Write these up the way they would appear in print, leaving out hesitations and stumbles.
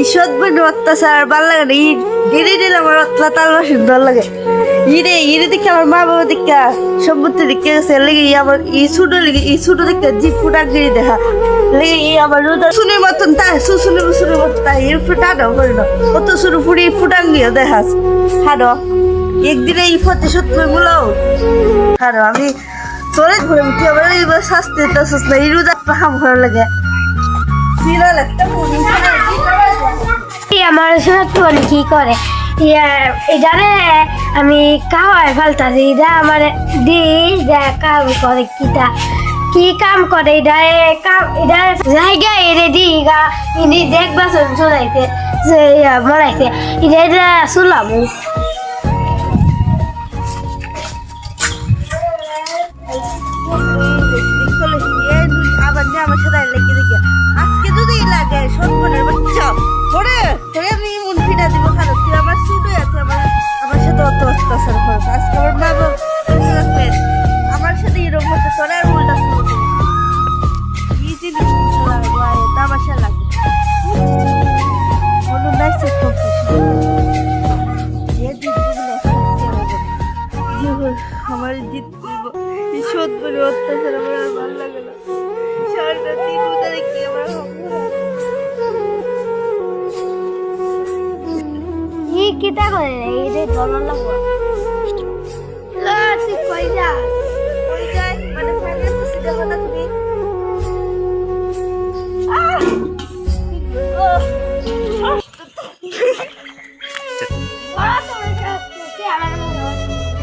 ঈশ্বর বই অত্যাচার ভাল লাগে না ইরে দিলে আমার তাল বাসি ভাল লাগে ইরে দেখে আমার মা বাবা দেখে সম্পত্তি দেখে গেছে লেগে আমার ই ছোট দেখে জিপ ফুটার গিরি দেখা লেগে আমার রোদা শুনে মতন তাই শুনে মতন তাই এর ফুটা দাও করে না কত শুরু ফুড়ি ফুটান গিয়ে দেখাস হাডো একদিনে এই প্রতিশোধ গুলো হাডো আমি তোরে ঘুরে তুই আবার এইবার শাস্তি দিতেছিস না এই রোজা হাম ভালো লাগে সিরিয়াল একটা মুভি আমার শোনাতে কি করে এটারে আমি খাওয়াই ফেলতাছি এটা আমার দিস কাম করে কি কাম করে এটা জায়গা এরে দি ইনি দেখবা চলাইতে যে মরাইছে এটা শুনলাম আবার আমার সাথে লেগে দেখে আজকে যদি লাগে সন্তানের বাচ্চা ধরে আমি মন ফিরা দিব খারাপ তুই আমার ছোট আছে আমার সাথে অত অত্যাচার করছ আজকে আমার মা বাবা আমার সাথে এরকম হতে তোরা আর উল্টা কি জিনিস তামাশা লাগে কোনো নাইসে আমার জিত শোধ করে অত্যাচার আমার আর ভালো লাগে না সারাটা দিন উদারে কি আমার কিতা করে এই যে দলন লাগবো তুই কই যাস কই যাই মানে ফাইনাল তো সিধা কথা তুমি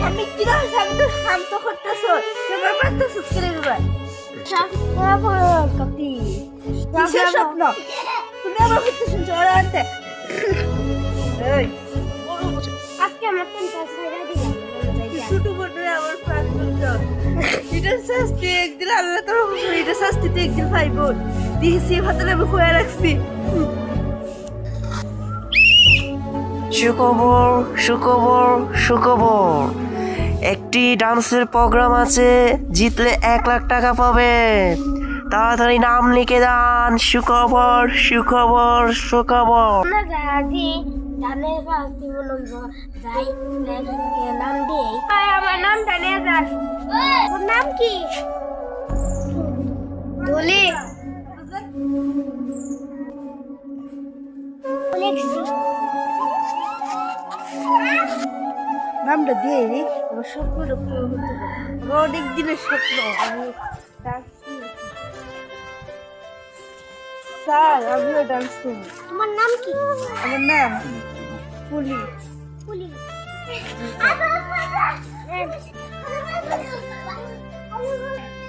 আমি কি দাস আমি তো হাম তো করতেছ তোমার মাত্র সুস্কিরে রুবাই কপি কিসের স্বপ্ন তুমি আমার কথা শুনছো ওরা আনতে এই আজকে আমার তিনটা সাইডা দিলাম ছোট বোনের আমার প্রাণ বলছ এটা শাস্তি একদিন আল্লাহ তোর এটা শাস্তি তো একদিন পাইব দিয়েছি হাতে আমি খোয়া রাখছি সুখবর একটি ডান্সের প্রোগ্রাম আছে জিতলে 1,00,000 টাকা পাবে তাড়াতাড়ি নাম লিখে দেন সুখবর না যাদি জানে ফাস্টি বলব যাই নাম দেই আমার নাম জানে যাস তোর নাম কি দোলে অলেক্সি নামটা দিয়ে রে আমার স্বপ্নটা পুরো হতে পারে অনেক দিনের স্বপ্ন আমি স্যার আমিও ডান্স করবো তোমার নাম কি আমার নাম ফুলি ফুলি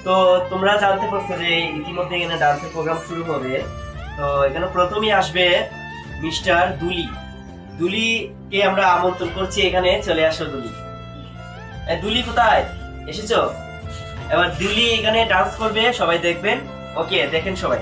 তো তোমরা জানতে পারছো যে ইতিমধ্যে এখানে ডান্সের প্রোগ্রাম শুরু হবে তো এখানে প্রথমেই আসবে মিস্টার দুলিকে আমরা আমন্ত্রণ করছি এখানে চলে আসো দুলি কোথায় এসেছো এবার দুলি এখানে ডান্স করবে সবাই দেখবেন ওকে দেখেন সবাই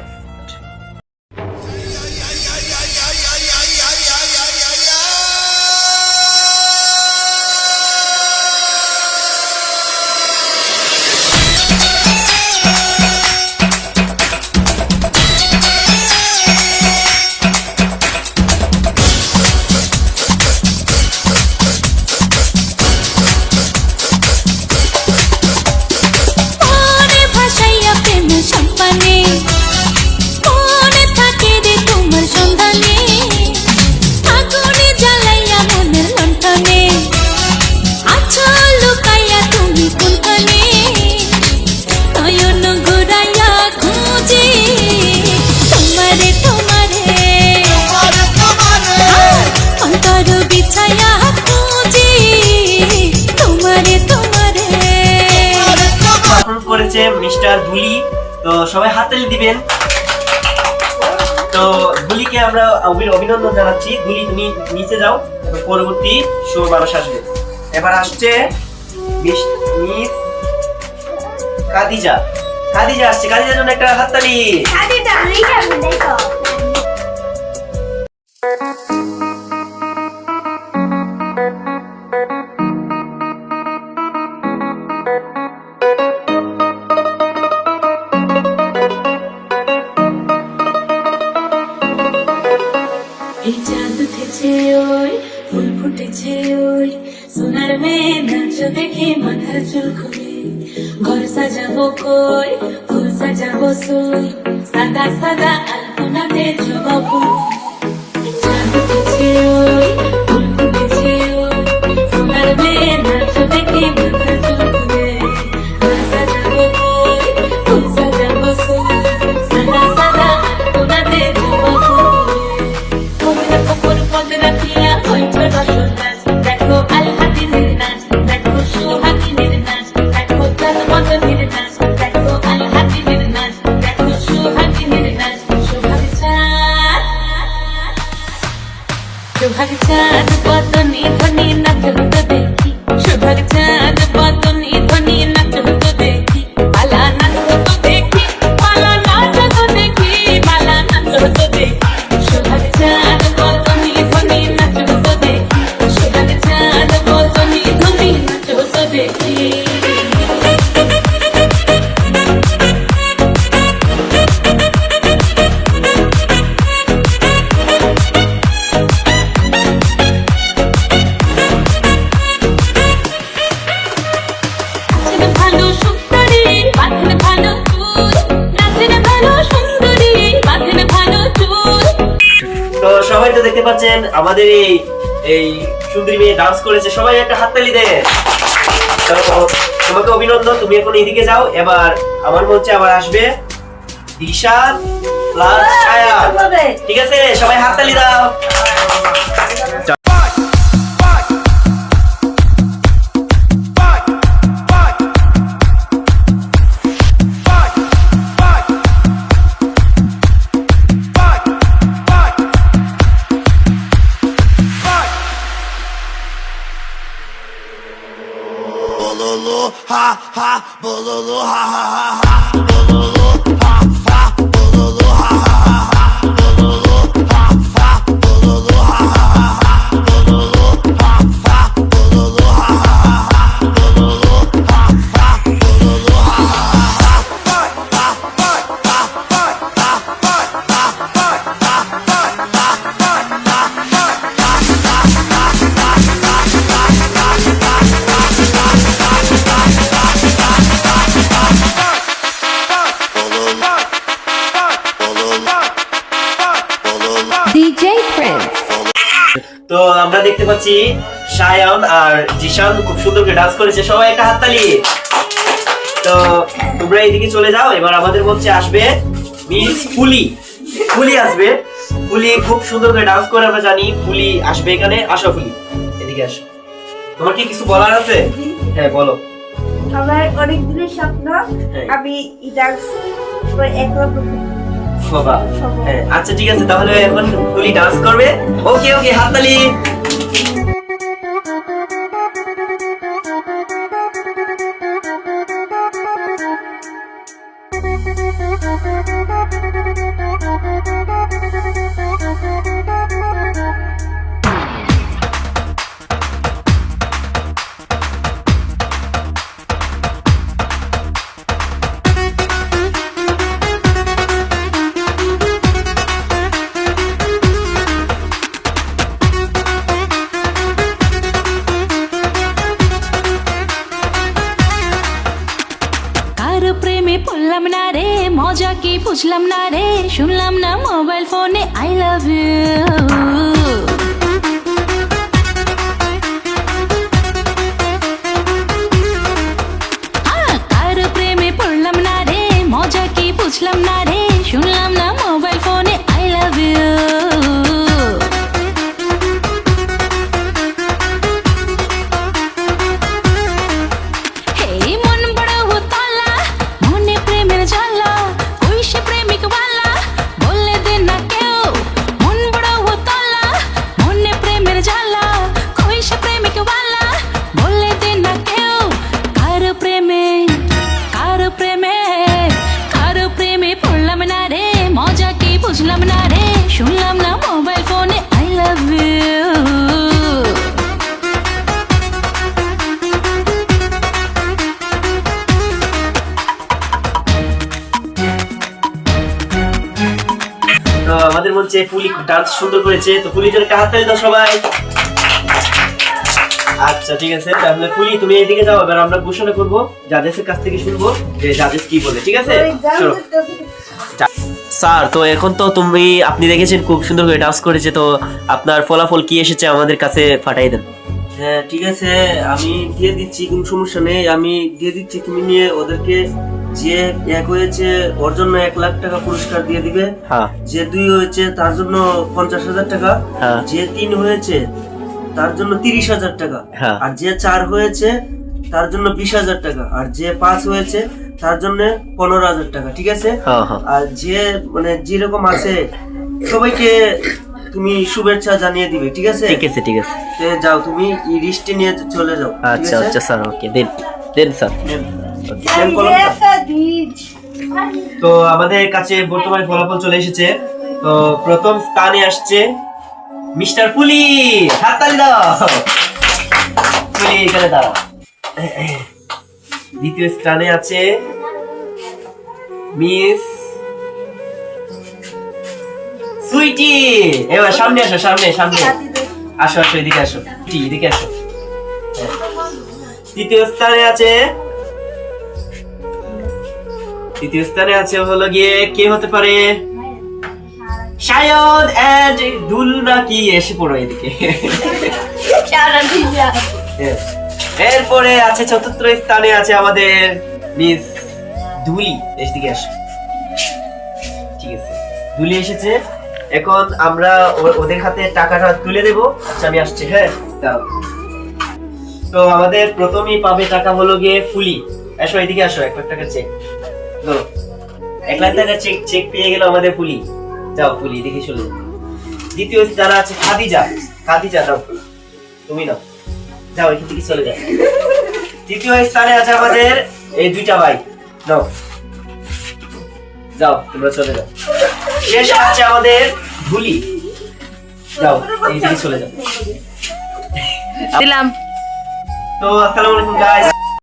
করেছে মিস্টার দুলি তো সবাই হাততালি দিবেন তো দুলিকে আমরা অভিনন্দন জানাচ্ছি দুলি তুমি নিচে যাও পরবর্তী শো মানুষ আসবে এবার আসছে মিস কাদিজা আসছে কাদিজার জন্য একটা হাততালি এই চাঁদ উঠেছে ওই ফুল ফুটেছে ওই সোনার মেয়ে নাচ দেখে মাথার চুল খুলে ঘর সাজাবো কই ফুল সাজাবো সই সাদা সাদা আলপনাতে জবাবো চাঁদ উঠেছে ওই ফুল ফুটেছে ওই সোনার মেয়ে নাচ দেখে মাথার চুল খুলে ঘর সাজাবো কই ফুল সাজাবো সই সাদা সাদা আলপনাতে জবাবো পদরা কপর পদরা কিয়া হইছে রসনাচ দেখো আলহাদিনের নাচ দেখো সোহাগিনের নাচ দেখো তার মদনের নাচ দেখো আলহাদিনের নাচ দেখো সোহাগিনের নাচ সোহাগ চাঁদ বদনি ধ্বনি নাচ হতো দেখি সোহাগ চাঁদ বদনি ধ্বনি নাচ হতো দেখি পালা নাচ হতো দেখি পালা নাচ হতো দেখি পালা নাচ হতো দেখি সোহাগ চাঁদ বদনি ধ্বনি নাচ হতো দেখি সোহাগ চাঁদ বদনি ধ্বনি নাচ হতো দেখি ভালো সুন্দরী বাঁধেন ভালো চুল নাচেন ভালো সুন্দরী বাঁধেন ভালো চুল তো সবাই তো দেখতে পাচ্ছেন আমাদের এই সুন্দরী মেয়ে ডান্স করেছে, সবাই একটা হাততালি দেন। তো তোমাকে অভিনন্দন, তুমি এখন এদিকে যাও। এবার আমার মঞ্চে আবার আসবে দিশান প্লাস সায়ান, ঠিক আছে? সবাই হাততালি দাও। Bololo ha ha, bololo ha ha ha ha, bololo ha ha, bololo ha ha ha, bololo ha ha, bololo ha ha ha, bololo ha ha, bololo ha ha ha, bololo ha ha, bololo ha DJ Prince. তো আমরা দেখতে পাচ্ছি সায়ান আর জিশান খুব সুন্দর করে dance করেছে, সবাই একটা হাততালি। তো তোমরা এইদিকে চলে যাও। এবার আমাদের মঞ্চে আসবে মিস ফুলি। ফুলি আসবে, ফুলি খুব সুন্দর করে ডান্স করে আমরা জানি। ফুলি আসবে এখানে, আসো ফুলি এদিকে আসো। তোমার কি কিছু বলার আছে? হ্যাঁ বলো। আমার অনেক দিনের স্বপ্ন আমি এই ডান্স করে একরকম বাবা, হ্যাঁ আচ্ছা ঠিক আছে, তাহলে এখন ফুলি ডান্স করবে। ওকে ওকে, হাততালি। কারো প্রেমে পড়লাম না রে, মজা কি বুঝলাম না রে, শুনলাম না মোবাইল ফোনে আই লাভ ইউ। কারো প্রেমে পড়লাম না রে, মজা কি বুঝলাম না রে, শুনলাম না মোবাইল ফোনে আই লাভ ইউ। মন বলছে ফুলি ডান্স সুন্দর করেছে, তো ফুলির জন্য একটা হাততালি দাও সবাই। আচ্ছা ঠিক আছে, তাহলে ফুলি তুমি এইদিকে যাও, এবার আমরা ঘোষণা করব, জাজেসের কাছ থেকে শুনবো যে জাজেস কি বলে, ঠিক আছে? চলো স্যার, তো এখন তো আপনি দেখেছেন খুব সুন্দর করে ডান্স করেছে, তো আপনার ফলাফল কি এসেছে আমাদের কাছে পাঠিয়ে দেন। হ্যাঁ ঠিক আছে, আমি দিয়ে দিচ্ছি, কোনো সমস্যা নেই, আমি দিয়ে দিচ্ছি। তুমি নিয়ে ওদেরকে, যে 1 হয়েছে ওর জন্য 1 লাখ টাকা পুরস্কার দিয়ে দিবে, হ্যাঁ যে 2 হয়েছে তার জন্য 50,000 টাকা, হ্যাঁ। যে 3 হয়েছে তার জন্য 30,000 টাকা, হ্যাঁ। আর যে 4 হয়েছে তার জন্য 20,000 টাকা, আর যে 5 হয়েছে তার জন্য 15,000 টাকা, ঠিক আছে? হ্যাঁ হ্যাঁ। আর যে মানে যেরকম আছে সবাইকে তুমি শুভেচ্ছা জানিয়ে দিবে, ঠিক আছে? ঠিক আছে ঠিক আছে। তে যাও, তুমি এই রিস্টে নিয়ে চলে যাও, ঠিক আচ্ছা আছে? আচ্ছা স্যার, ওকে দেন দেন স্যার। নেন কলমটা। তো আমাদের কাছে বর্তমানে ফলাফল চলে এসেছে। তো প্রথম স্থানে আসছে মিস্টার পুলি, হাততালি দাও। পুলি এখানে দাঁড়াও। দ্বিতীয় স্থানে আছে মিস সুইটি। এবার সামনে আসো, সামনে সামনে আসো, আসো এদিকে আসো, এদিকে আসো। তৃতীয় স্থানে আছে হলো গিয়ে কে হতে পারে, শায়দ এন্ড দুল নাকি, এসে পড়ো এদিকে। এরপরে আছে চতুর্থ স্থানে আছে আমাদের মিস দুলি, এদিকে আসো। ঠিক আছে, দুলি এসেছে। এখন আমরা ওদের হাতে টাকাটা তুলে দেবো। আচ্ছা আমি আসছি, হ্যাঁ দাও। তো আমাদের প্রথমেই পাবে টাকা হলো গিয়ে ফুলি। আসো এদিকে আসো, 1 লাখ টাকার চেক ধরো। 1 লাখ টাকার চেক পেয়ে গেল আমাদের ফুলি। যাও ফুলি এদিকে চলে যাও। দ্বিতীয় স্থানে আছে খাদিজা। খাদিজা দাও, তুমি নাও, যাও এখান থেকে চলে যাও। তৃতীয় স্থানে আছে আমাদের এই 2টা ভাই, নাও যাও তোমরা চলে যাও। শেষ আছে আমাদের ভুলি, যাও এইদিকে চলে যাও। দিলাম। তো আসসালামু আলাইকুম গাইস।